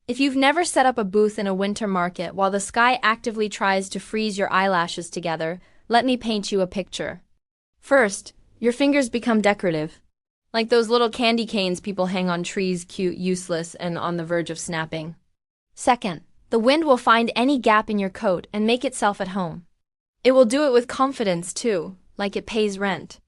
If you've never set up a booth in a winter market while the sky actively tries to freeze your eyelashes together, let me paint you a picture. First, your fingers become decorative. Like those little candy canes people hang on trees, cute, useless, and on the verge of snapping. Second, the wind will find any gap in your coat and make itself at home. It will do it with confidence too, like it pays rent.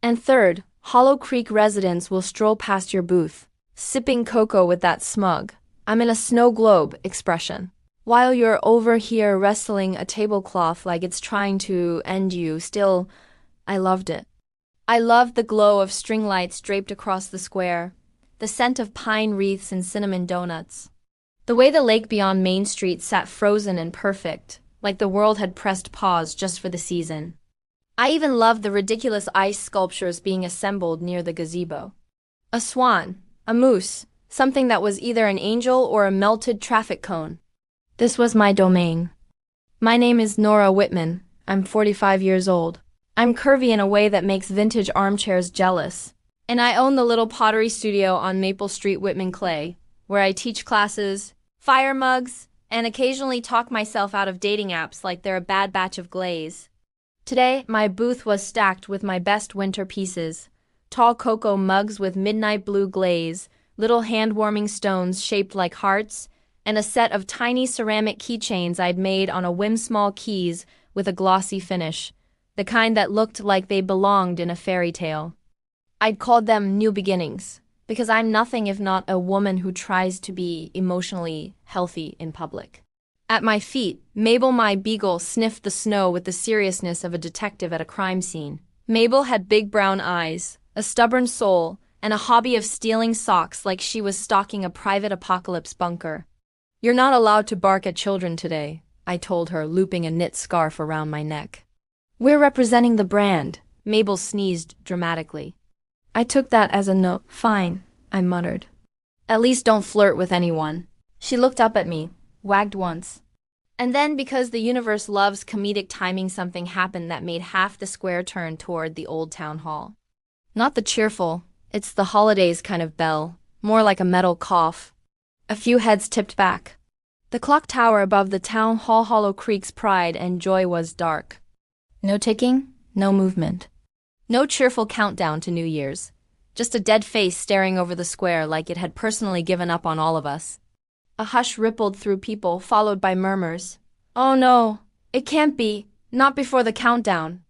And third, Hollow Creek residents will stroll past your booth, sipping cocoa with that smug, "I'm in a snow globe" expression. While you're over here wrestling a tablecloth like it's trying to end you, still, I loved it. I loved the glow of string lights draped across the square, the scent of pine wreaths and cinnamon donuts. The way the lake beyond Main Street sat frozen and perfect, like the world had pressed pause just for the season. I even loved the ridiculous ice sculptures being assembled near the gazebo. A swan, a moose, something that was either an angel or a melted traffic cone. This was my domain. My name is Nora Whitman. I'm 45 years old. I'm curvy in a way that makes vintage armchairs jealous. And I own the little pottery studio on Maple Street, Whitman Clay, where I teach classes, fire mugs, and occasionally talk myself out of dating apps like they're a bad batch of glaze. Today, my booth was stacked with my best winter pieces. Tall cocoa mugs with midnight blue glaze, little hand-warming stones shaped like hearts, and a set of tiny ceramic keychains I'd made on a whim-small keys with a glossy finish, the kind that looked like they belonged in a fairy tale. I'd called them New Beginnings, because I'm nothing if not a woman who tries to be emotionally healthy in public. At my feet, Mabel, my beagle, sniffed the snow with the seriousness of a detective at a crime scene. Mabel had big brown eyes, a stubborn soul, and a hobby of stealing socks like she was stalking a private apocalypse bunker. "You're not allowed to bark at children today," I told her, looping a knit scarf around my neck. "We're representing the brand," Mabel sneezed dramatically. I took that as a no. "Fine," I muttered. "At least don't flirt with anyone." She looked up at me, wagged once. And then, because the universe loves comedic timing, something happened that made half the square turn toward the old town hall. Not the cheerful, it's the holidays kind of bell, more like a metal cough. A few heads tipped back. The clock tower above the town hall, Hollow Creek's pride and joy, was dark. No ticking, no movement. No cheerful countdown to New Year's. Just a dead face staring over the square like it had personally given up on all of us. A hush rippled through people, followed by murmurs. "Oh no, it can't be, not before the countdown."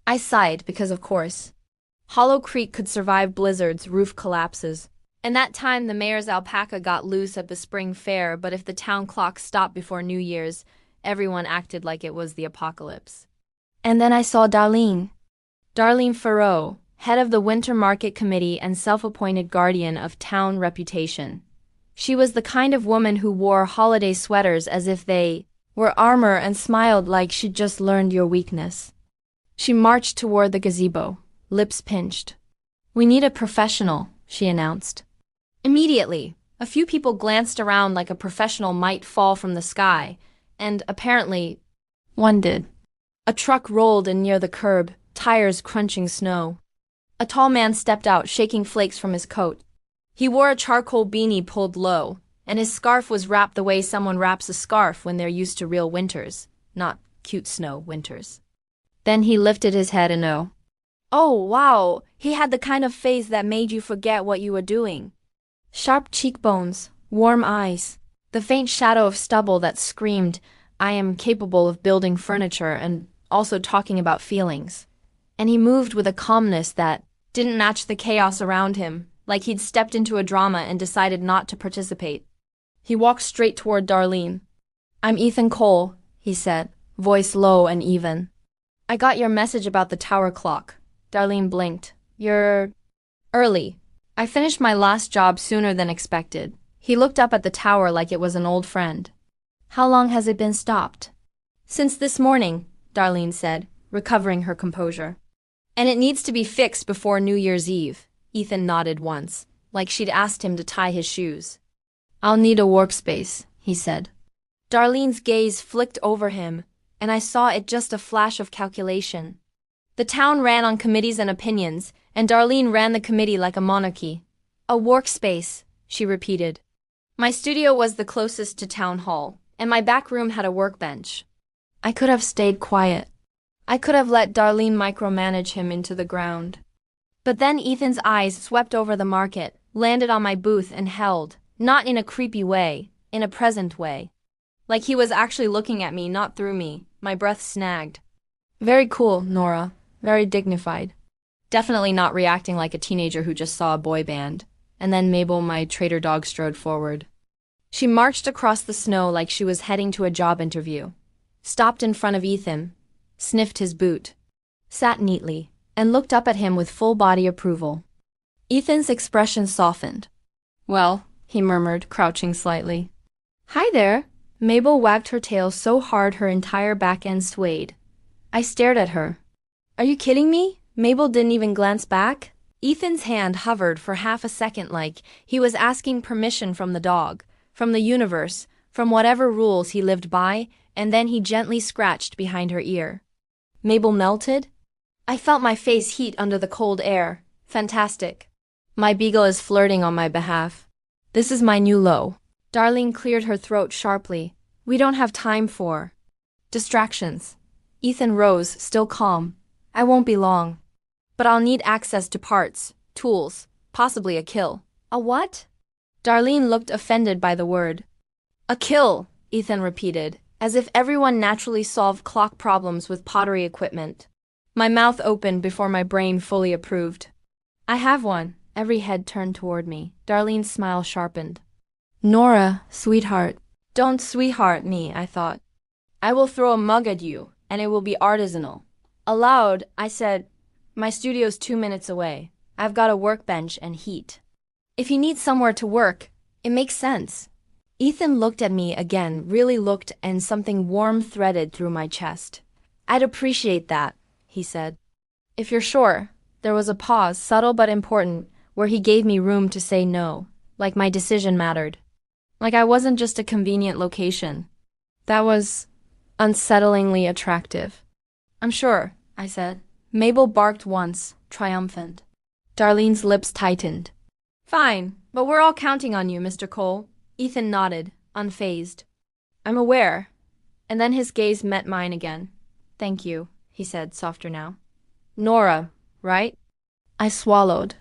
I sighed because, of course, Hollow Creek could survive blizzards, roof collapses. And that time the mayor's alpaca got loose at the spring fair, but if the town clock stopped before New Year's, everyone acted like it was the apocalypse. And then I saw Darlene. Darlene Farrow, head of the Winter Market Committee and self-appointed guardian of town reputation. She was the kind of woman who wore holiday sweaters as if they were armor and smiled like she'd just learned your weakness. She marched toward the gazebo, lips pinched. "We need a professional," she announced. Immediately, a few people glanced around like a professional might fall from the sky, and apparently, one did. A truck rolled in near the curb, tires crunching snow. A tall man stepped out, shaking flakes from his coat. He wore a charcoal beanie pulled low, and his scarf was wrapped the way someone wraps a scarf when they're used to real winters, not cute snow winters. Then he lifted his head and oh wow, he had the kind of face that made you forget what you were doing. Sharp cheekbones, warm eyes, the faint shadow of stubble that screamed, "I am capable of building furniture and also talking about feelings." And he moved with a calmness that didn't match the chaos around him, like he'd stepped into a drama and decided not to participate. He walked straight toward Darlene. "I'm Ethan Cole," he said, voice low and even. "I got your message about the tower clock." Darlene blinked. "You're early. I finished my last job sooner than expected." He looked up at the tower like it was an old friend. "How long has it been stopped?" "Since this morning," Darlene said, recovering her composure. "And it needs to be fixed before New Year's Eve." Ethan nodded once, like she'd asked him to tie his shoes. "I'll need a workspace," he said. Darlene's gaze flicked over him, and I saw it just a flash of calculation. The town ran on committees and opinions, and Darlene ran the committee like a monarchy. "A workspace," she repeated. My studio was the closest to town hall, and my back room had a workbench. I could have stayed quiet. I could have let Darlene micromanage him into the ground. But then Ethan's eyes swept over the market, landed on my booth and held, not in a creepy way, in a present way. Like he was actually looking at me, not through me. My breath snagged. Very cool, Nora. Very dignified. Definitely not reacting like a teenager who just saw a boy band. And then Mabel, my trader dog, strode forward. She marched across the snow like she was heading to a job interview. Stopped in front of Ethan, sniffed his boot, sat neatly, and looked up at him with full body approval. Ethan's expression softened. Well, he murmured, crouching slightly. Hi there. Mabel wagged her tail so hard her entire back end swayed. I stared at her. Are you kidding me? Mabel didn't even glance back. Ethan's hand hovered for half a second like he was asking permission from the dog, from the universe, from whatever rules he lived by, and then he gently scratched behind her ear. Mabel melted? I felt my face heat under the cold air. Fantastic. My beagle is flirting on my behalf. This is my new low. Darlene cleared her throat sharply. We don't have time for distractions. Ethan rose, still calm. I won't be long. But I'll need access to parts, tools, possibly a kill. A what? Darlene looked offended by the word. A kill, Ethan repeated, as if everyone naturally solved clock problems with pottery equipment. My mouth opened before my brain fully approved. I have one. Every head turned toward me. Darlene's smile sharpened. Nora, sweetheart. Don't sweetheart me, I thought. I will throw a mug at you, and it will be artisanal. Aloud, I said, my studio's 2 minutes away. I've got a workbench and heat. If you need somewhere to work, it makes sense. Ethan looked at me again, really looked, and something warm threaded through my chest. I'd appreciate that, he said. If you're sure. There was a pause, subtle but important, where he gave me room to say no, like my decision mattered. Like I wasn't just a convenient location. That was unsettlingly attractive. I'm sure, I said. Mabel barked once, triumphant. Darlene's lips tightened. Fine, but we're all counting on you, Mr. Cole. Ethan nodded, unfazed. I'm aware. And then his gaze met mine again. Thank you, he said, softer now. Nora, right? I swallowed.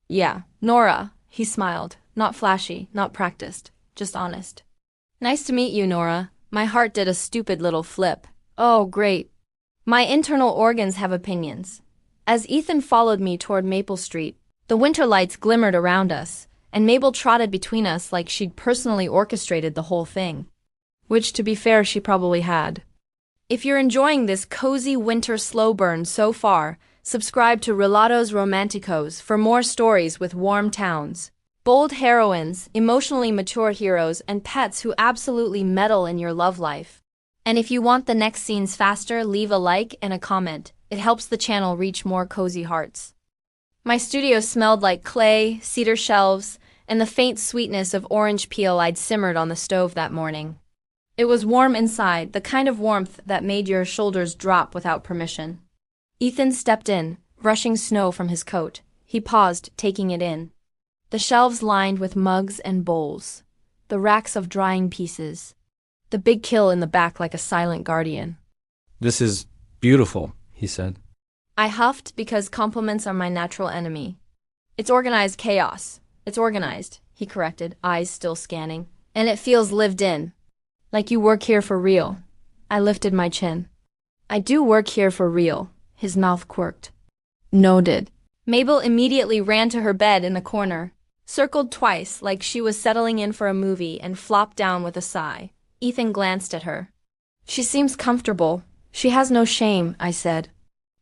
Yeah, Nora, he smiled. Not flashy, not practiced, just honest. Nice to meet you, Nora. My heart did a stupid little flip. Oh, great. My internal organs have opinions. As Ethan followed me toward Maple Street, the winter lights glimmered around us, and Mabel trotted between us like she'd personally orchestrated the whole thing. Which, to be fair, she probably had. If you're enjoying this cozy winter slow burn so far, subscribe to Relatos Romanticos for more stories with warm towns, bold heroines, emotionally mature heroes, and pets who absolutely meddle in your love life. And if you want the next scenes faster, leave a like and a comment. It helps the channel reach more cozy hearts. My studio smelled like clay, cedar shelves, and the faint sweetness of orange peel I'd simmered on the stove that morning. It was warm inside, the kind of warmth that made your shoulders drop without permission. Ethan stepped in, brushing snow from his coat. He paused, taking it in. The shelves lined with mugs and bowls. The racks of drying pieces. The big kill in the back like a silent guardian. This is beautiful, he said. I huffed because compliments are my natural enemy. It's organized chaos. It's organized, he corrected, eyes still scanning. And it feels lived in. Like you work here for real. I lifted my chin. I do work here for real. His mouth quirked. Noted. Mabel immediately ran to her bed in the corner, circled twice like she was settling in for a movie, and flopped down with a sigh. Ethan glanced at her. She seems comfortable. She has no shame, I said.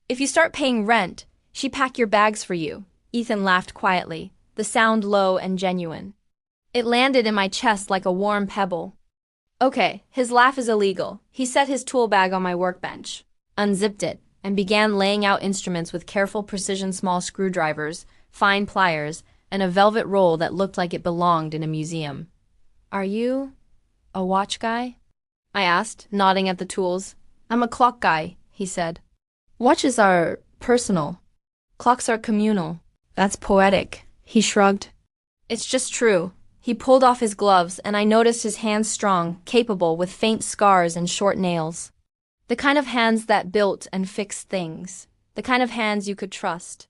If you start paying rent, she pack your bags for you. Ethan laughed quietly, the sound low and genuine. It landed in my chest like a warm pebble. Okay, his laugh is illegal. He set his tool bag on my workbench, unzipped it, and began laying out instruments with careful precision, small screwdrivers, fine pliers, and a velvet roll that looked like it belonged in a museum. Are you a watch guy? I asked, nodding at the tools. I'm a clock guy, he said. Watches are personal. Clocks are communal. That's poetic, he shrugged. It's just true. He pulled off his gloves, and I noticed his hands strong, capable, with faint scars and short nails. The kind of hands that built and fixed things. The kind of hands you could trust.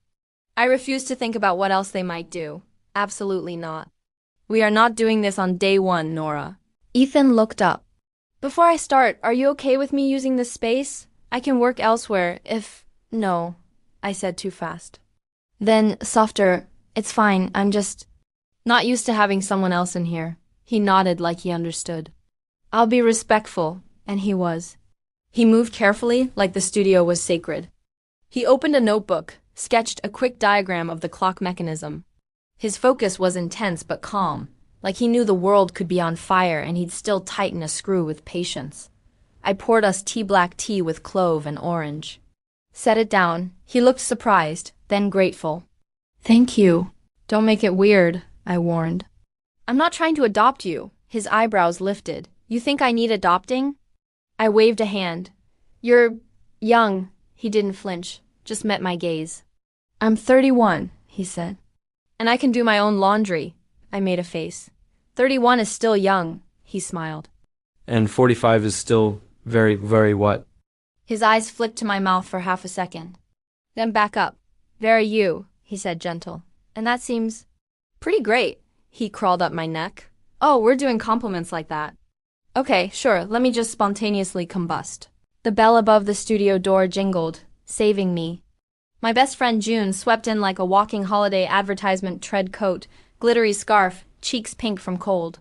I refused to think about what else they might do. Absolutely not. We are not doing this on day one, Nora. Ethan looked up. Before I start, are you okay with me using this space? I can work elsewhere if... No, I said too fast. Then, softer, it's fine, I'm just... not used to having someone else in here. He nodded like he understood. I'll be respectful, and he was. He moved carefully, like the studio was sacred. He opened a notebook, sketched a quick diagram of the clock mechanism. His focus was intense but calm, like he knew the world could be on fire and he'd still tighten a screw with patience. I poured us black tea with clove and orange. Set it down. He looked surprised, then grateful. Thank you. Don't make it weird, I warned. I'm not trying to adopt you. His eyebrows lifted. You think I need adopting? I waved a hand. You're young. He didn't flinch, just met my gaze. I'm 31, he said. And I can do my own laundry. I made a face. 31 is still young, he smiled. And 45 is still very, very what? His eyes flicked to my mouth for half a second. Then back up. Very you, he said gentle. And that seems pretty great. He crawled up my neck. Oh, we're doing compliments like that. Okay, sure, let me just spontaneously combust. The bell above the studio door jingled, saving me. My best friend June swept in like a walking holiday advertisement tread coat, glittery scarf, cheeks pink from cold.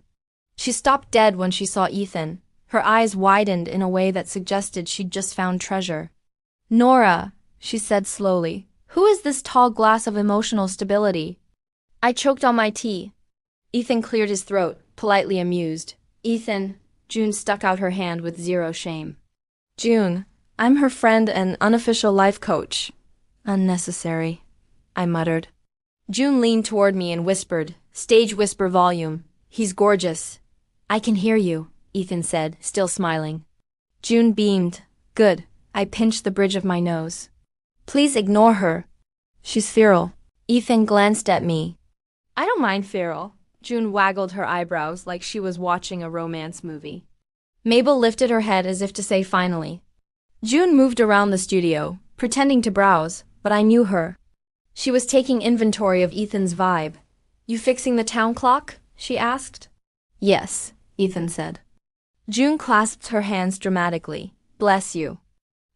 She stopped dead when she saw Ethan. Her eyes widened in a way that suggested she'd just found treasure. Nora, she said slowly, who is this tall glass of emotional stability? I choked on my tea. Ethan cleared his throat, politely amused. Ethan, June stuck out her hand with zero shame. June, I'm her friend and unofficial life coach. Unnecessary, I muttered. June leaned toward me and whispered, stage whisper volume. He's gorgeous. I can hear you, Ethan said, still smiling. June beamed. Good. I pinched the bridge of my nose. Please ignore her. She's feral. Ethan glanced at me. I don't mind feral. June waggled her eyebrows like she was watching a romance movie. Mabel lifted her head as if to say finally. June moved around the studio, pretending to browse, but I knew her. She was taking inventory of Ethan's vibe. You fixing the town clock? She asked. Yes, Ethan said. June clasped her hands dramatically. Bless you.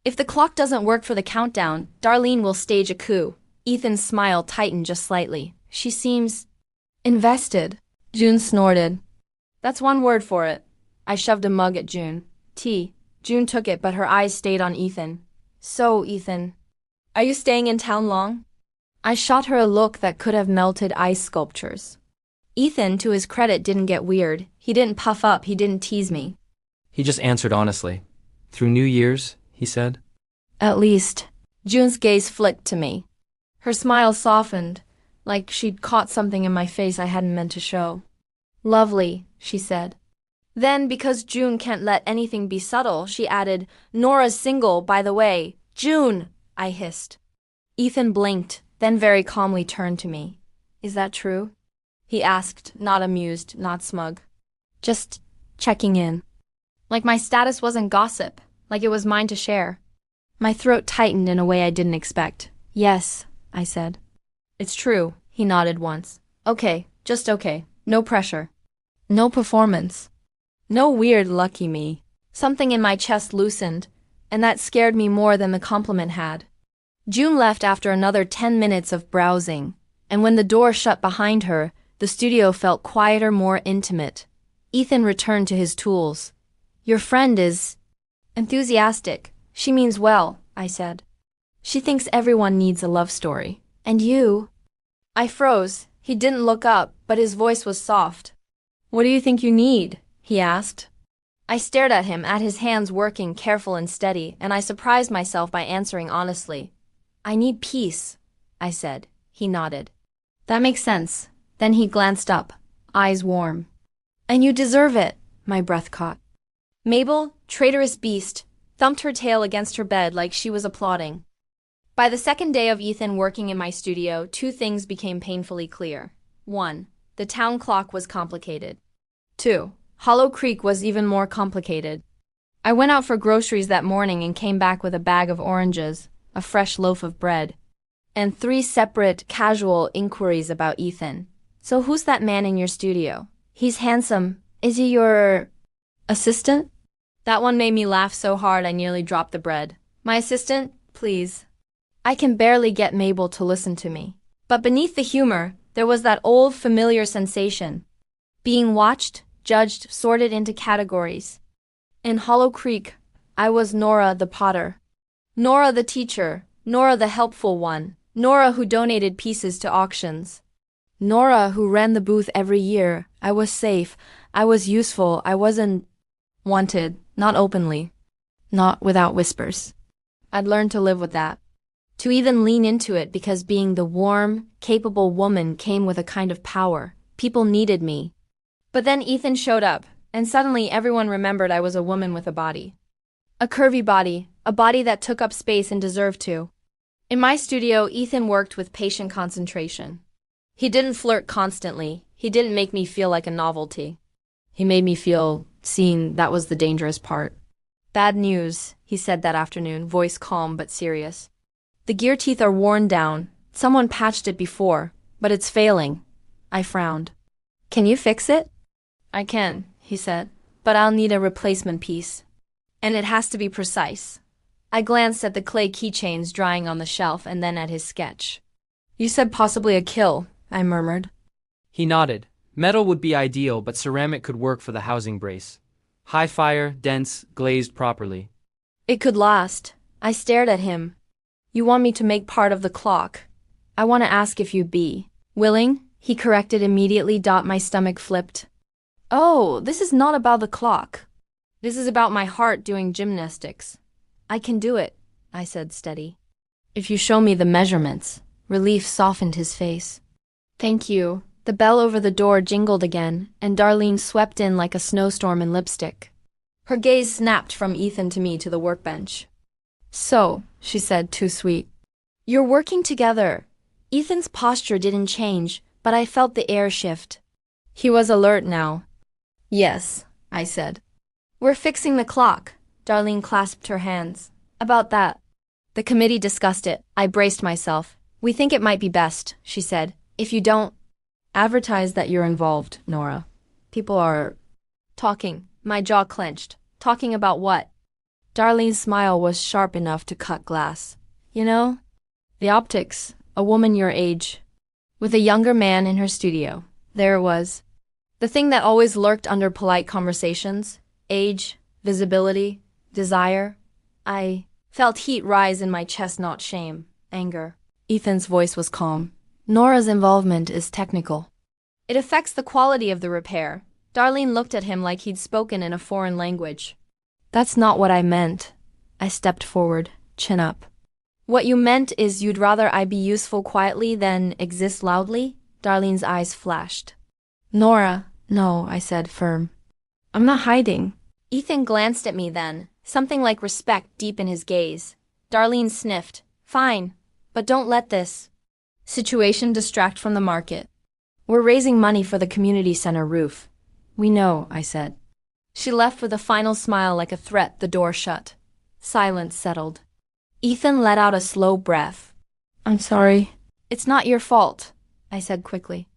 If the clock doesn't work for the countdown, Darlene will stage a coup. Ethan's smile tightened just slightly. She seems... invested. June snorted. That's one word for it. I shoved a mug at June. Tea. June took it, but her eyes stayed on Ethan. So, Ethan, are you staying in town long? I shot her a look that could have melted ice sculptures. Ethan, to his credit, didn't get weird. He didn't puff up, he didn't tease me. He just answered honestly. Through New Year's, he said. At least. June's gaze flicked to me. Her smile softened, like she'd caught something in my face I hadn't meant to show. Lovely, she said. Then, because June can't let anything be subtle, she added, Nora's single, by the way. June, I hissed. Ethan blinked, then very calmly turned to me. Is that true? He asked, not amused, not smug. Just checking in. Like my status wasn't gossip, like it was mine to share. My throat tightened in a way I didn't expect. Yes, I said. It's true, he nodded once. Okay, just okay. No pressure. No performance. No weird lucky me. Something in my chest loosened, and that scared me more than the compliment had. June left after another 10 minutes of browsing, and when the door shut behind her, the studio felt quieter, more intimate. Ethan returned to his tools. Your friend is enthusiastic. She means well, I said. She thinks everyone needs a love story. And you? I froze. He didn't look up, but his voice was soft. What do you think you need? He asked. I stared at him, at his hands working careful and steady, and I surprised myself by answering honestly. I need peace, I said. He nodded. That makes sense. Then he glanced up, eyes warm. And you deserve it, my breath caught. Mabel, traitorous beast, thumped her tail against her bed like she was applauding. By the second day of Ethan working in my studio, two things became painfully clear. 1. The The town clock was complicated. 2. Hollow Creek was even more complicated. I went out for groceries that morning and came back with a bag of oranges, a fresh loaf of bread, and 3 separate casual inquiries about Ethan. So who's that man in your studio? He's handsome. Is he your assistant? That one made me laugh so hard I nearly dropped the bread. My assistant, please. I can barely get Mabel to listen to me. But beneath the humor, there was that old familiar sensation. Being watched, judged, sorted into categories. In Hollow Creek, I was Nora the potter. Nora the teacher. Nora the helpful one. Nora who donated pieces to auctions. Nora who ran the booth every year. I was safe. I was useful. I wasn't wanted. Not openly. Not without whispers. I'd learned to live with that. To even lean into it because being the warm, capable woman came with a kind of power. People needed me. But then Ethan showed up, and suddenly everyone remembered I was a woman with a body. A curvy body, a body that took up space and deserved to. In my studio, Ethan worked with patient concentration. He didn't flirt constantly. He didn't make me feel like a novelty. He made me feel seen. That was the dangerous part. Bad news, he said that afternoon, voice calm but serious. The gear teeth are worn down. Someone patched it before, but it's failing. I frowned. Can you fix it? I can, he said, but I'll need a replacement piece. And it has to be precise. I glanced at the clay keychains drying on the shelf and then at his sketch. You said possibly a kill, I murmured. He nodded. Metal would be ideal, but ceramic could work for the housing brace. High fire, dense, glazed properly. It could last. I stared at him. You want me to make part of the clock. I want to ask if you'd be willing, he corrected immediately. My stomach flipped. Oh, this is not about the clock. This is about my heart doing gymnastics. I can do it, I said steady. If you show me the measurements. Relief softened his face. Thank you. The bell over the door jingled again, and Darlene swept in like a snowstorm in lipstick. Her gaze snapped from Ethan to me to the workbench. So, she said, too sweet. You're working together. Ethan's posture didn't change, but I felt the air shift. He was alert now. Yes, I said. We're fixing the clock. Darlene clasped her hands. About that. The committee discussed it. I braced myself. We think it might be best, she said. If you don't advertise that you're involved, Nora. People are talking. My jaw clenched. Talking about what? Darlene's smile was sharp enough to cut glass. You know, the optics, a woman your age, with a younger man in her studio. There it was. The thing that always lurked under polite conversations. Age, visibility, desire. I felt heat rise in my chest, not shame, anger. Ethan's voice was calm. Nora's involvement is technical. It affects the quality of the repair. Darlene looked at him like he'd spoken in a foreign language. That's not what I meant. I stepped forward, chin up. What you meant is you'd rather I be useful quietly than exist loudly? Darlene's eyes flashed. Nora, no, I said, firm. I'm not hiding. Ethan glanced at me then, something like respect deep in his gaze. Darlene sniffed. Fine, but don't let this situation distract from the market. We're raising money for the community center roof. We know, I said. She left with a final smile like a threat. The door shut. Silence settled. Ethan let out a slow breath. I'm sorry. It's not your fault, I said quickly.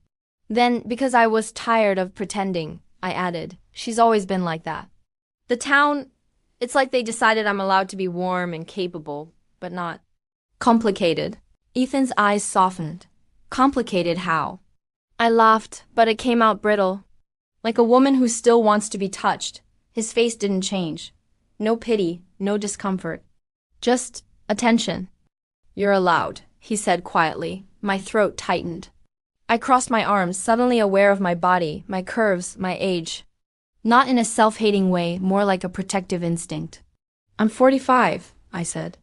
Then, because I was tired of pretending, I added, she's always been like that. The town, it's like they decided I'm allowed to be warm and capable, but not complicated. Ethan's eyes softened. Complicated how? I laughed, but it came out brittle. Like a woman who still wants to be touched. His face didn't change. No pity, no discomfort. Just attention. You're allowed, he said quietly. My throat tightened. I crossed my arms, suddenly aware of my body, my curves, my age. Not in a self-hating way, more like a protective instinct. I'm 45, I said.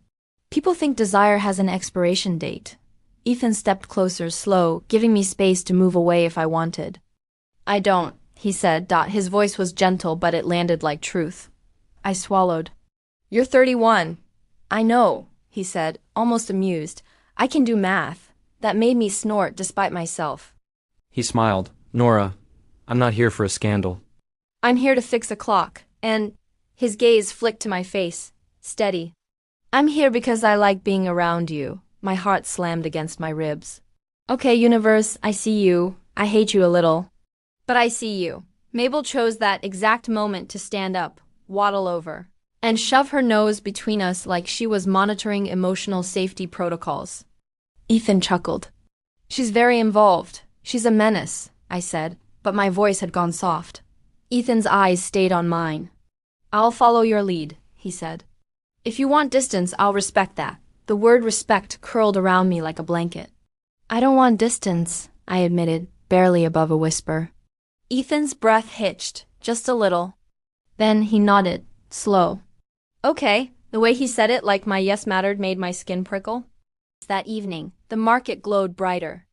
People think desire has an expiration date. Ethan stepped closer, slow, giving me space to move away if I wanted. I don't, he said. His voice was gentle, but it landed like truth. I swallowed. You're 31. I know, he said, almost amused. I can do math. That made me snort despite myself. He smiled. Nora, I'm not here for a scandal. I'm here to fix a clock, and his gaze flicked to my face, steady. I'm here because I like being around you. My heart slammed against my ribs. Okay, universe, I see you. I hate you a little. But I see you. Mabel chose that exact moment to stand up, waddle over, and shove her nose between us like she was monitoring emotional safety protocols. Ethan chuckled. She's very involved. She's a menace, I said, but my voice had gone soft. Ethan's eyes stayed on mine. I'll follow your lead, he said. If you want distance, I'll respect that. The word respect curled around me like a blanket. I don't want distance, I admitted, barely above a whisper. Ethan's breath hitched, just a little. Then he nodded, slow. Okay, the way he said it like my yes mattered made my skin prickle. That evening, the market glowed brighter.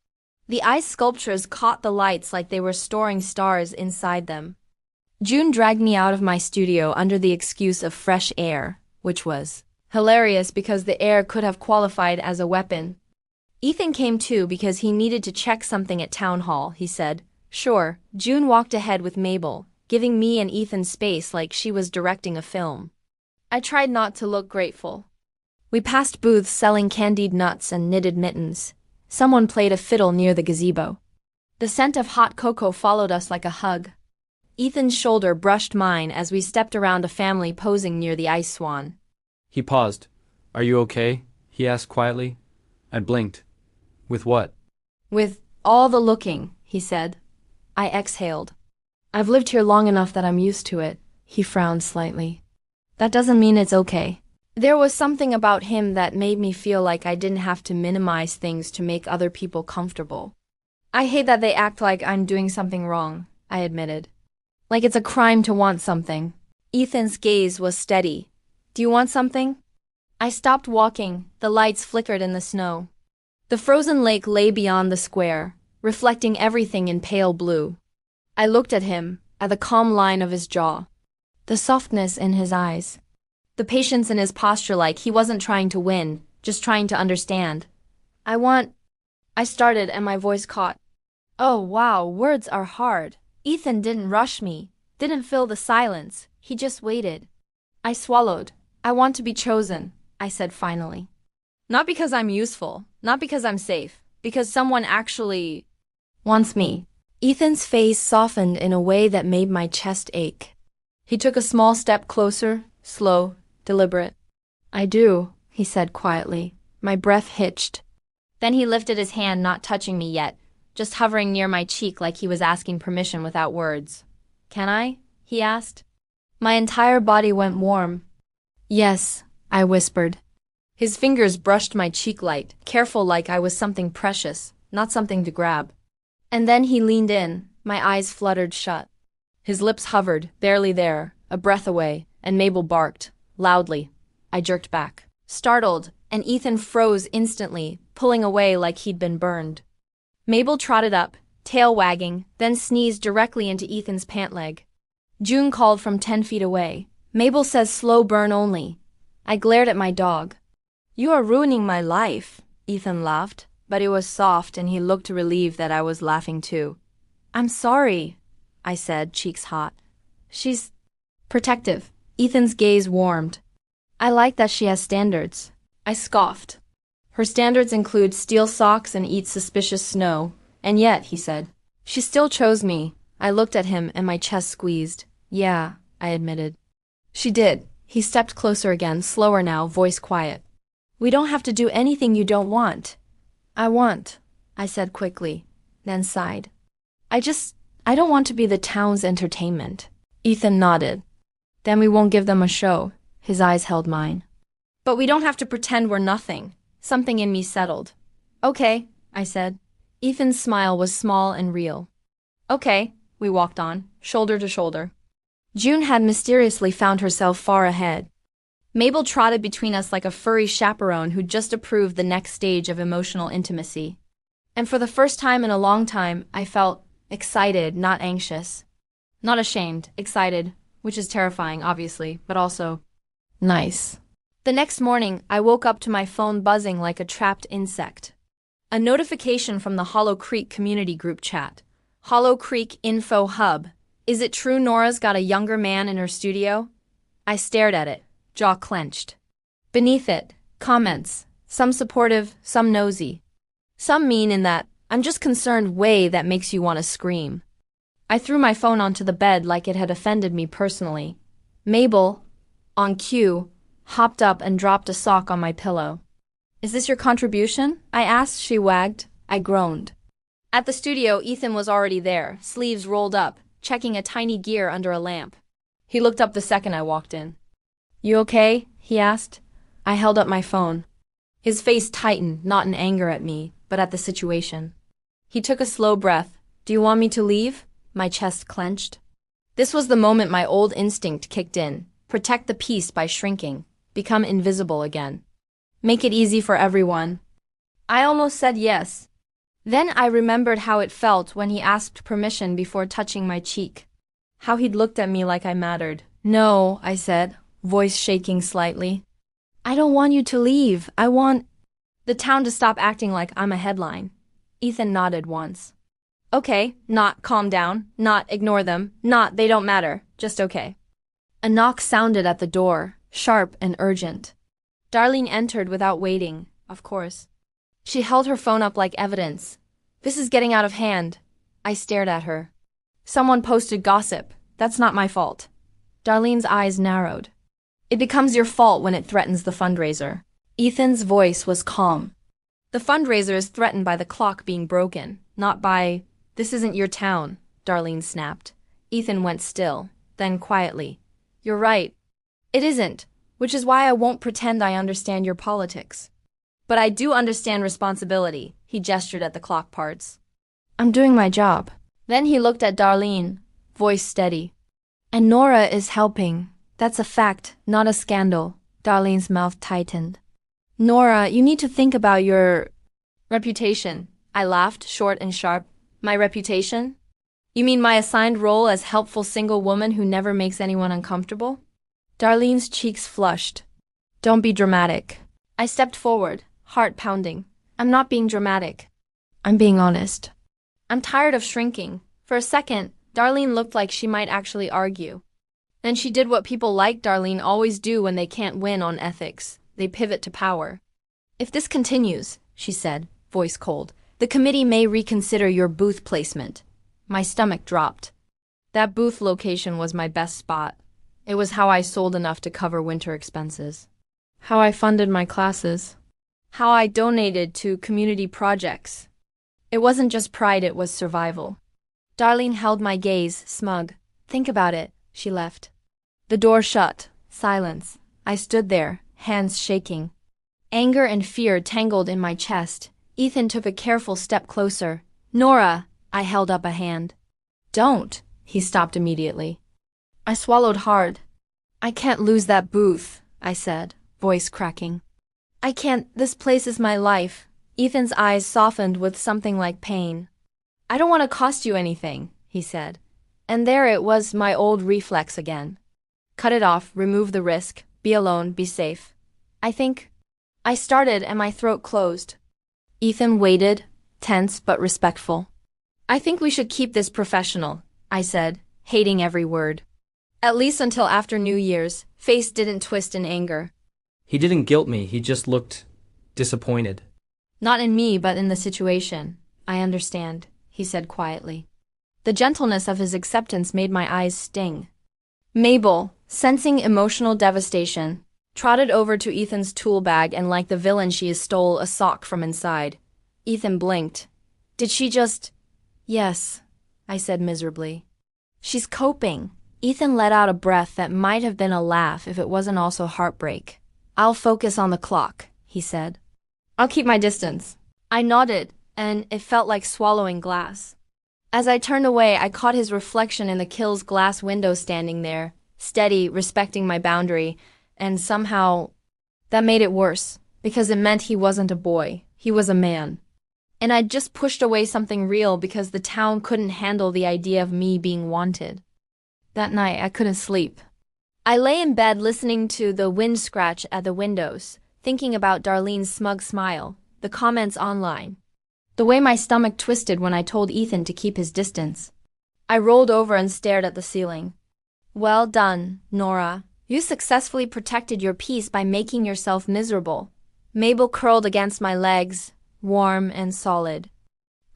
The ice sculptures caught the lights like they were storing stars inside them. June dragged me out of my studio under the excuse of fresh air, which was hilarious because the air could have qualified as a weapon. Ethan came too because he needed to check something at town hall, he said. Sure, June walked ahead with Mabel, giving me and Ethan space like she was directing a film. I tried not to look grateful. We passed booths selling candied nuts and knitted mittens. Someone played a fiddle near the gazebo. The scent of hot cocoa followed us like a hug. Ethan's shoulder brushed mine as we stepped around a family posing near the ice swan. He paused. Are you okay? He asked quietly. I blinked. With what? With all the looking, he said. I exhaled. I've lived here long enough that I'm used to it, he frowned slightly. That doesn't mean it's okay. There was something about him that made me feel like I didn't have to minimize things to make other people comfortable. I hate that they act like I'm doing something wrong, I admitted. Like it's a crime to want something. Ethan's gaze was steady. Do you want something? I stopped walking. The lights flickered in the snow. The frozen lake lay beyond the square, reflecting everything in pale blue. I looked at him, at the calm line of his jaw, the softness in his eyes, the patience in his posture like he wasn't trying to win, just trying to understand. I started and my voice caught. Oh wow, words are hard. Ethan didn't rush me, didn't fill the silence, he just waited. I swallowed. I want to be chosen, I said finally. Not because I'm useful, not because I'm safe, because someone actually wants me. Ethan's face softened in a way that made my chest ache. He took a small step closer, slow, deliberate. I do, he said quietly. My breath hitched. Then he lifted his hand, not touching me yet, just hovering near my cheek like he was asking permission without words. Can I? He asked. My entire body went warm. Yes, I whispered. His fingers brushed my cheek light, careful like I was something precious, not something to grab. And then he leaned in, my eyes fluttered shut. His lips hovered, barely there, a breath away, and Mabel barked, loudly. I jerked back, startled, and Ethan froze instantly, pulling away like he'd been burned. Mabel trotted up, tail wagging, then sneezed directly into Ethan's pant leg. June called from 10 feet away. Mabel says slow burn only. I glared at my dog. You are ruining my life, Ethan laughed, but it was soft and he looked relieved that I was laughing too. I'm sorry, I said, cheeks hot. She's protective. Ethan's gaze warmed. I like that she has standards. I scoffed. Her standards include steal socks and eat suspicious snow. And yet, he said, she still chose me. I looked at him and my chest squeezed. Yeah, I admitted. She did. He stepped closer again, slower now, voice quiet. We don't have to do anything you don't want. I want, I said quickly, then sighed. I don't want to be the town's entertainment. Ethan nodded. Then we won't give them a show. His eyes held mine. But we don't have to pretend we're nothing. Something in me settled. Okay, I said. Ethan's smile was small and real. Okay, we walked on, shoulder to shoulder. June had mysteriously found herself far ahead. Mabel trotted between us like a furry chaperone who just approved the next stage of emotional intimacy. And for the first time in a long time, I felt excited, not anxious. Not ashamed, excited, which is terrifying, obviously, but also nice. The next morning, I woke up to my phone buzzing like a trapped insect. A notification from the Hollow Creek community group chat. Hollow Creek Info Hub. Is it true Nora's got a younger man in her studio? I stared at it, jaw clenched. Beneath it, comments. Some supportive, some nosy. Some mean in that, I'm just concerned way that makes you want to scream. I threw my phone onto the bed like it had offended me personally. Mabel, on cue, hopped up and dropped a sock on my pillow. Is this your contribution? I asked. She wagged. I groaned. At the studio, Ethan was already there, sleeves rolled up, checking a tiny gear under a lamp. He looked up the second I walked in. You okay? He asked. I held up my phone. His face tightened, not in anger at me, but at the situation. He took a slow breath. Do you want me to leave? My chest clenched. This was the moment my old instinct kicked in. Protect the peace by shrinking. Become invisible again. Make it easy for everyone. I almost said yes. Then I remembered how it felt when he asked permission before touching my cheek. How he'd looked at me like I mattered. No, I said, voice shaking slightly. I don't want you to leave. I want the town to stop acting like I'm a headline. Ethan nodded once. Okay, not calm down, not ignore them, not they don't matter, just okay. A knock sounded at the door, sharp and urgent. Darlene entered without waiting, of course. She held her phone up like evidence. This is getting out of hand. I stared at her. Someone posted gossip. That's not my fault. Darlene's eyes narrowed. It becomes your fault when it threatens the fundraiser. Ethan's voice was calm. The fundraiser is threatened by the clock being broken, not by, this isn't your town, Darlene snapped. Ethan went still, then quietly. You're right. It isn't, which is why I won't pretend I understand your politics. But I do understand responsibility, he gestured at the clock parts. I'm doing my job. Then he looked at Darlene, voice steady. And Nora is helping. That's a fact, not a scandal. Darlene's mouth tightened. Nora, you need to think about your reputation. I laughed, short and sharp. My reputation? You mean my assigned role as helpful single woman who never makes anyone uncomfortable? Darlene's cheeks flushed. Don't be dramatic. I stepped forward, heart pounding. I'm not being dramatic. I'm being honest. I'm tired of shrinking. For a second, Darlene looked like she might actually argue. Then she did what people like Darlene always do when they can't win on ethics. They pivot to power. If this continues, she said, voice cold, the committee may reconsider your booth placement. My stomach dropped. That booth location was my best spot. It was how I sold enough to cover winter expenses. How I funded my classes. How I donated to community projects. It wasn't just pride, it was survival. Darlene held my gaze, smug. Think about it, she left. The door shut. Silence. I stood there, hands shaking. Anger and fear tangled in my chest. Ethan took a careful step closer. Nora, I held up a hand. Don't, he stopped immediately. I swallowed hard. I can't lose that booth, I said, voice cracking. I can't, this place is my life. Ethan's eyes softened with something like pain. I don't want to cost you anything, he said. And there it was, my old reflex again. Cut it off, remove the risk, be alone, be safe. I started and my throat closed. Ethan waited, tense but respectful. I think we should keep this professional, I said, hating every word. At least until after New Year's. Face didn't twist in anger. He didn't guilt me, he just looked disappointed. Not in me, but in the situation. I understand, he said quietly. The gentleness of his acceptance made my eyes sting. Mabel, sensing emotional devastation, trotted over to Ethan's tool bag and like the villain she stole a sock from inside. Ethan blinked. Did she just... Yes, I said miserably. She's coping. Ethan let out a breath that might have been a laugh if it wasn't also heartbreak. I'll focus on the clock, he said. I'll keep my distance. I nodded, and it felt like swallowing glass. As I turned away, I caught his reflection in the kill's glass window standing there, steady, respecting my boundary, and somehow that made it worse, because it meant he wasn't a boy, he was a man. And I'd just pushed away something real because the town couldn't handle the idea of me being wanted. That night, I couldn't sleep. I lay in bed listening to the wind scratch at the windows, thinking about Darlene's smug smile, the comments online. The way my stomach twisted when I told Ethan to keep his distance. I rolled over and stared at the ceiling. Well done, Nora. You successfully protected your peace by making yourself miserable. Mabel curled against my legs, warm and solid.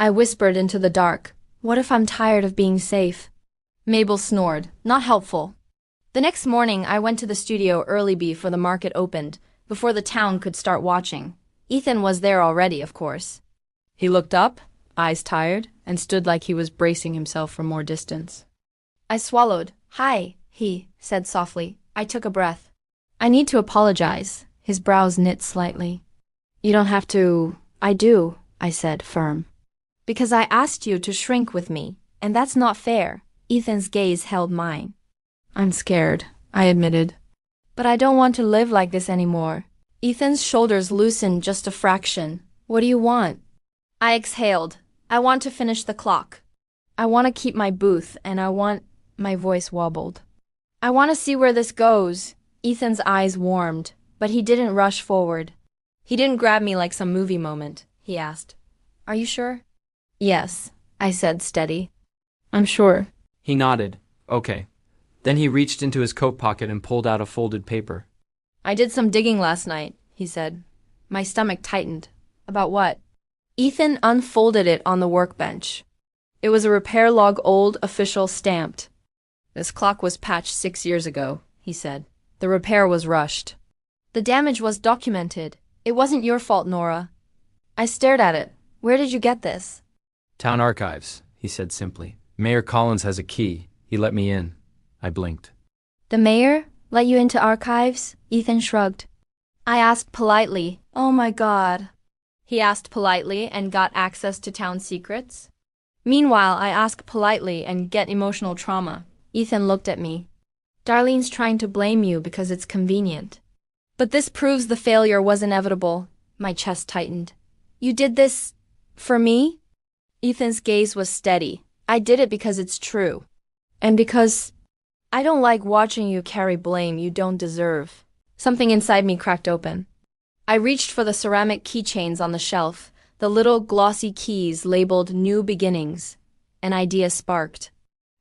I whispered into the dark, what if I'm tired of being safe? Mabel snored, not helpful. The next morning, I went to the studio early before the market opened, before the town could start watching. Ethan was there already, of course. He looked up, eyes tired, and stood like he was bracing himself for more distance. I swallowed. Hi, he said softly. I took a breath. I need to apologize. His brows knit slightly. You don't have to. I do, I said, firm. Because I asked you to shrink with me, and that's not fair. Ethan's gaze held mine. I'm scared, I admitted. But I don't want to live like this anymore. Ethan's shoulders loosened just a fraction. What do you want? I exhaled. I want to finish the clock. I want to keep my booth, and my voice wobbled. I want to see where this goes. Ethan's eyes warmed, but he didn't rush forward. He didn't grab me like some movie moment. He asked, Are you sure? Yes, I said, steady. I'm sure. He nodded. Okay. Then he reached into his coat pocket and pulled out a folded paper. I did some digging last night, he said. My stomach tightened. About what? Ethan unfolded it on the workbench. It was a repair log, old, official, stamped. This clock was patched 6 years ago, he said. The repair was rushed. The damage was documented. It wasn't your fault, Nora. I stared at it. Where did you get this? Town archives, he said simply. Mayor Collins has a key. He let me in. I blinked. The mayor let you into archives? Ethan shrugged. I asked politely. Oh my God. He asked politely and got access to town secrets. Meanwhile, I ask politely and get emotional trauma. Ethan looked at me. Darlene's trying to blame you because it's convenient. But this proves the failure was inevitable. My chest tightened. You did this for me? Ethan's gaze was steady. I did it because it's true. And because I don't like watching you carry blame you don't deserve. Something inside me cracked open. I reached for the ceramic keychains on the shelf, the little glossy keys labeled New Beginnings. An idea sparked.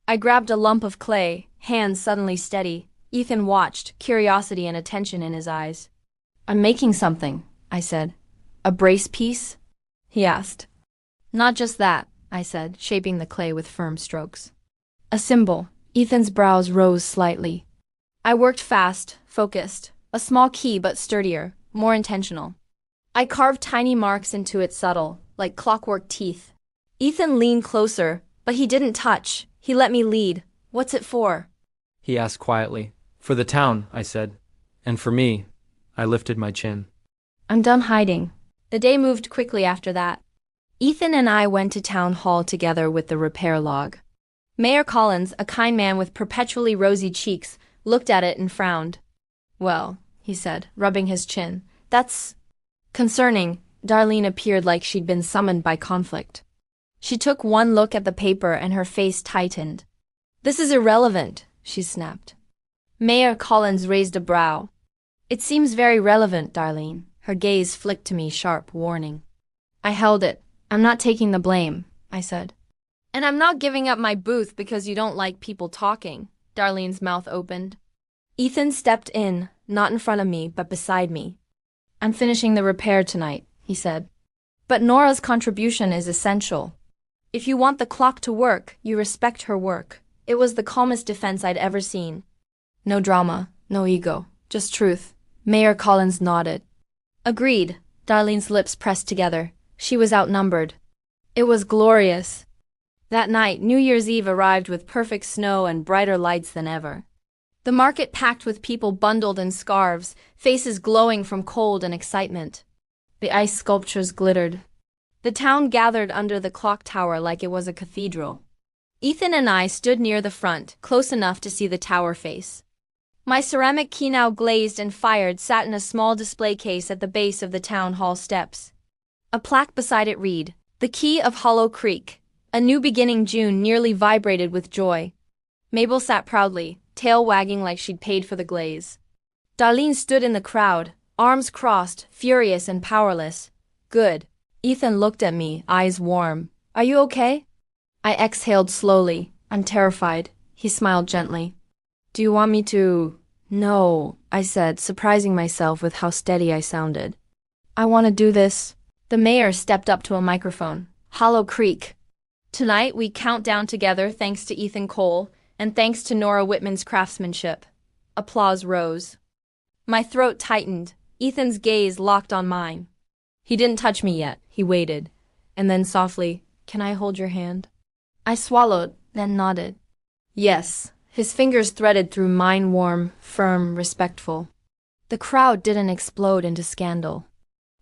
I grabbed a lump of clay, hands suddenly steady. Ethan watched, curiosity and attention in his eyes. I'm making something, I said. A brace piece? He asked. Not just that, I said, shaping the clay with firm strokes. A symbol. Ethan's brows rose slightly. I worked fast, focused. A small key but sturdier, more intentional. I carved tiny marks into it, subtle, like clockwork teeth. Ethan leaned closer, but he didn't touch. He let me lead. What's it for? He asked quietly. For the town, I said. And for me. I lifted my chin. I'm done hiding. The day moved quickly after that. Ethan and I went to town hall together with the repair log. Mayor Collins, a kind man with perpetually rosy cheeks, looked at it and frowned. Well, he said, rubbing his chin, that's concerning. Darlene appeared like she'd been summoned by conflict. She took one look at the paper and her face tightened. This is irrelevant, she snapped. Mayor Collins raised a brow. It seems very relevant, Darlene. Her gaze flicked to me, sharp warning. I held it. I'm not taking the blame, I said. And I'm not giving up my booth because you don't like people talking. Darlene's mouth opened. Ethan stepped in, not in front of me, but beside me. I'm finishing the repair tonight, he said. But Nora's contribution is essential. If you want the clock to work, you respect her work. It was the calmest defense I'd ever seen. No drama, no ego, just truth. Mayor Collins nodded. Agreed. Darlene's lips pressed together. She was outnumbered. It was glorious. That night, New Year's Eve arrived with perfect snow and brighter lights than ever. The market packed with people bundled in scarves, faces glowing from cold and excitement. The ice sculptures glittered. The town gathered under the clock tower like it was a cathedral. Ethan and I stood near the front, close enough to see the tower face. My ceramic key, now glazed and fired, sat in a small display case at the base of the town hall steps. A plaque beside it read, "The Key of Hollow Creek. A New Beginning." June nearly vibrated with joy. Mabel sat proudly, tail wagging like she'd paid for the glaze. Darlene stood in the crowd, arms crossed, furious and powerless. Good. Ethan looked at me, eyes warm. Are you okay? I exhaled slowly. I'm terrified. He smiled gently. Do you want me to? No, I said, surprising myself with how steady I sounded. I want to do this. The mayor stepped up to a microphone. Hollow Creek. Tonight we count down together thanks to Ethan Cole and thanks to Nora Whitman's craftsmanship. Applause rose. My throat tightened. Ethan's gaze locked on mine. He didn't touch me yet. He waited. And then softly, can I hold your hand? I swallowed, then nodded. Yes. His fingers threaded through mine, warm, firm, respectful. The crowd didn't explode into scandal.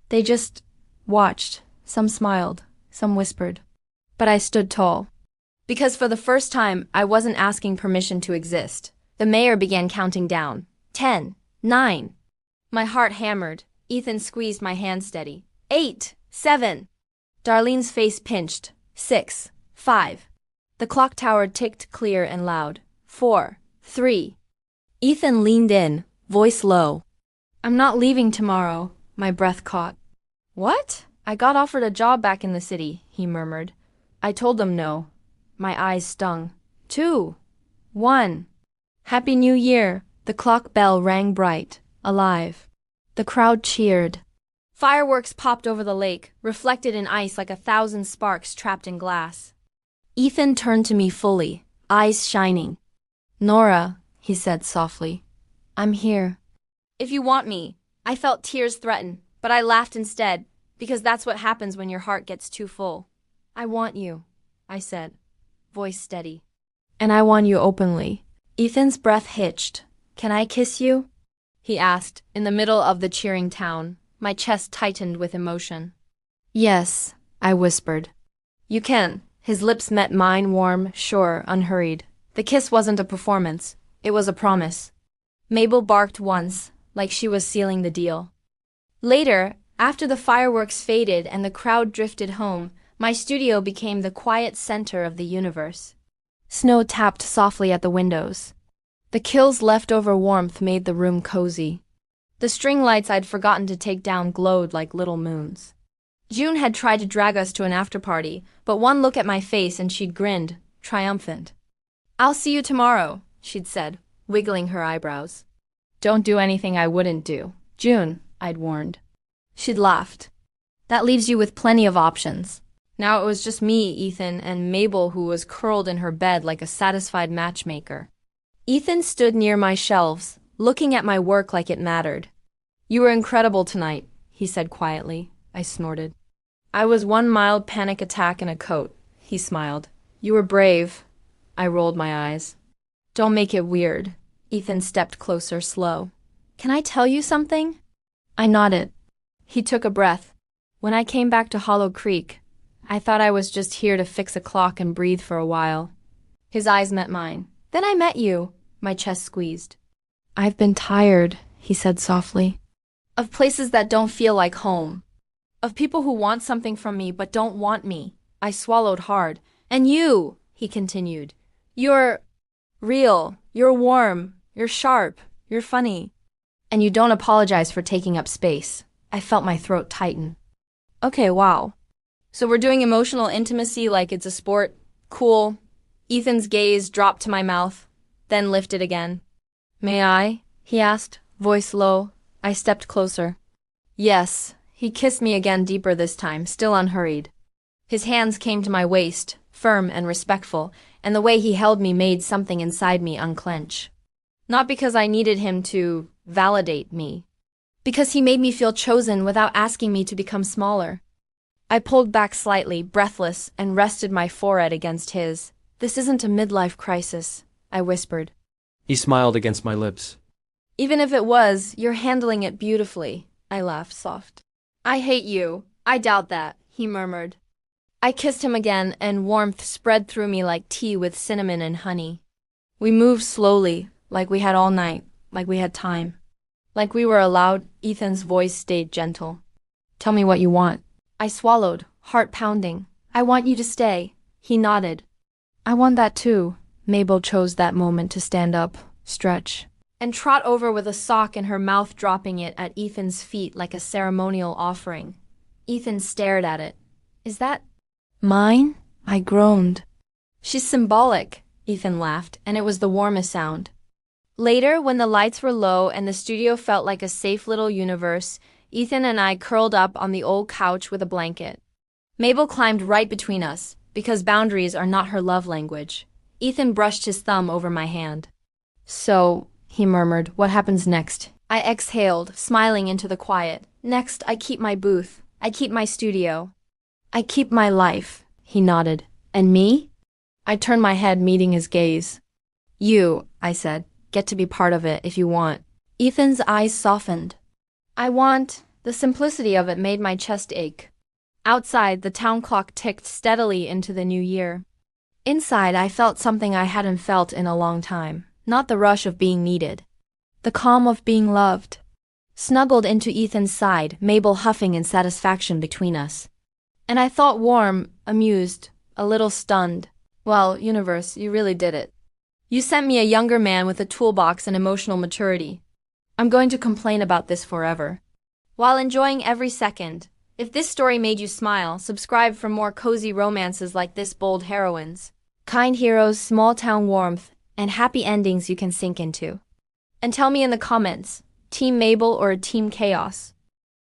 They just watched. Some smiled, some whispered. But I stood tall. Because for the first time, I wasn't asking permission to exist. The mayor began counting down. 10, 9. My heart hammered. Ethan squeezed my hand steady. 8, 7. Darlene's face pinched. 6, 5. The clock tower ticked clear and loud. 4, 3. Ethan leaned in, voice low. I'm not leaving tomorrow, my breath caught. What? I got offered a job back in the city, he murmured. I told them no. My eyes stung. 2, 1. Happy New Year. The clock bell rang bright, alive. The crowd cheered. Fireworks popped over the lake, reflected in ice like 1,000 sparks trapped in glass. Ethan turned to me fully, eyes shining. Nora, he said softly, I'm here. If you want me. I felt tears threaten, but I laughed instead, because that's what happens when your heart gets too full. I want you, I said, voice steady. And I want you openly. Ethan's breath hitched. Can I kiss you? He asked, in the middle of the cheering town. My chest tightened with emotion. Yes, I whispered. You can. His lips met mine, warm, sure, unhurried. The kiss wasn't a performance. It was a promise. Mabel barked once, like she was sealing the deal. Later, after the fireworks faded and the crowd drifted home, my studio became the quiet center of the universe. Snow tapped softly at the windows. The kill's leftover warmth made the room cozy. The string lights I'd forgotten to take down glowed like little moons. June had tried to drag us to an after-party, but one look at my face and she'd grinned, triumphant. I'll see you tomorrow, she'd said, wiggling her eyebrows. Don't do anything I wouldn't do, June, I'd warned. She'd laughed. That leaves you with plenty of options. Now it was just me, Ethan, and Mabel, who was curled in her bed like a satisfied matchmaker. Ethan stood near my shelves, looking at my work like it mattered. You were incredible tonight, he said quietly. I snorted. I was one mild panic attack in a coat, he smiled. You were brave. I rolled my eyes. Don't make it weird. Ethan stepped closer, slow. Can I tell you something? I nodded. He took a breath. When I came back to Hollow Creek, I thought I was just here to fix a clock and breathe for a while. His eyes met mine. Then I met you. My chest squeezed. I've been tired, he said softly. Of places that don't feel like home. Of people who want something from me but don't want me. I swallowed hard. And you, he continued. You're real. You're warm. You're sharp. You're funny. And you don't apologize for taking up space. I felt my throat tighten. Okay, wow. So we're doing emotional intimacy like it's a sport? Cool. Ethan's gaze dropped to my mouth, then lifted again. May I? He asked, voice low. I stepped closer. Yes. He kissed me again, deeper this time, still unhurried. His hands came to my waist, firm and respectful, and the way he held me made something inside me unclench. Not because I needed him to validate me. Because he made me feel chosen without asking me to become smaller. I pulled back slightly, breathless, and rested my forehead against his. This isn't a midlife crisis, I whispered. He smiled against my lips. Even if it was, you're handling it beautifully, I laughed soft. I hate you. I doubt that, he murmured. I kissed him again, and warmth spread through me like tea with cinnamon and honey. We moved slowly, like we had all night, like we had time. Like we were allowed. Ethan's voice stayed gentle. Tell me what you want. I swallowed, heart pounding. I want you to stay. He nodded. I want that too. Mabel chose that moment to stand up, stretch, and trot over with a sock in her mouth, dropping it at Ethan's feet like a ceremonial offering. Ethan stared at it. Is that mine? I groaned. She's symbolic, Ethan laughed, and it was the warmest sound. Later, when the lights were low and the studio felt like a safe little universe, Ethan and I curled up on the old couch with a blanket. Mabel climbed right between us, because boundaries are not her love language. Ethan brushed his thumb over my hand. So, he murmured, what happens next? I exhaled, smiling into the quiet. Next, I keep my booth. I keep my studio. I keep my life, he nodded. And me? I turned my head, meeting his gaze. You, I said, get to be part of it if you want. Ethan's eyes softened. I want. The simplicity of it made my chest ache. Outside, the town clock ticked steadily into the new year. Inside, I felt something I hadn't felt in a long time. Not the rush of being needed. The calm of being loved. Snuggled into Ethan's side, Mabel huffing in satisfaction between us. And I thought warm, amused, a little stunned. Well, universe, you really did it. You sent me a younger man with a toolbox and emotional maturity. I'm going to complain about this forever. While enjoying every second. If this story made you smile, subscribe for more cozy romances like this. Bold heroines, kind heroes, small town warmth, and happy endings you can sink into. And tell me in the comments, Team Mabel or Team Chaos?